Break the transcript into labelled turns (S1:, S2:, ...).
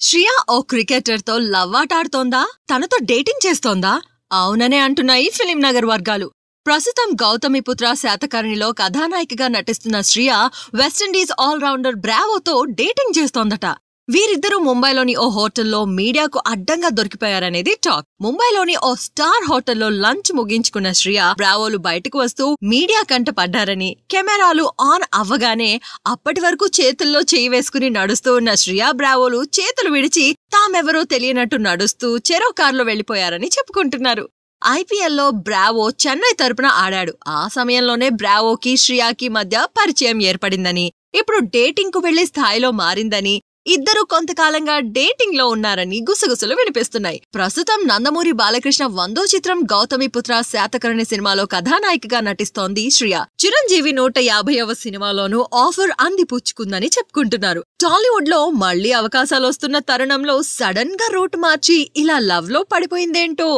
S1: శ్రియా ఓ cricketer తో love ఆట ఆడుతోందా? తనతో డేటింగ్ చేస్తోందా? అవుననే అంటున్నాయి ఫిలిం నగర్ వర్గాలు. ప్రస్తుతం గౌతమిపుత్ర శాతకర్ణిలో కథానాయికగా నటిస్తున్న శ్రియా వెస్టిండీస్ ఆల్రౌండర్ బ్రావోతో డేటింగ్ చేస్తోందట. వీరిద్దరూ ముంబైలోని ఓ హోటల్లో మీడియాకు అడ్డంగా దొరికిపోయారనేది టాక్. ముంబైలోని ఓ స్టార్ హోటల్లో లంచ్ ముగించుకున్న శ్రియా బ్రావోలు బయటకు వస్తూ మీడియా కంట పడ్డారని, కెమెరాలు ఆన్ అవ్వగానే అప్పటి వరకు చేతుల్లో చేయి వేసుకుని నడుస్తూ ఉన్న శ్రియా బ్రావోలు చేతులు విడిచి తామెవరో తెలియనట్టు నడుస్తూ చెరో కారులో వెళ్లిపోయారని చెప్పుకుంటున్నారు. ఐపీఎల్లో బ్రావో చెన్నై తరపున ఆడాడు. ఆ సమయంలోనే బ్రావోకి శ్రియాకి మధ్య పరిచయం ఏర్పడిందని, ఇప్పుడు డేటింగ్ కు వెళ్లే స్థాయిలో మారిందని, ఇద్దరు కొంతకాలంగా డేటింగ్ లో ఉన్నారని గుసగుసలు వినిపిస్తున్నాయి. ప్రస్తుతం నందమూరి బాలకృష్ణ 100వ చిత్రం గౌతమిపుత్ర శాతకర్ణి సినిమాలో కథానాయికగా నటిస్తోంది శ్రియా. చిరంజీవి 150వ సినిమాలోనూ ఆఫర్ అందిపుచ్చుకుందని చెప్పుకుంటున్నారు. టాలీవుడ్ లో మళ్లీ అవకాశాలు వస్తున్న తరుణంలో సడన్ గా రూట్ మార్చి ఇలా లవ్ లో పడిపోయిందేంటో.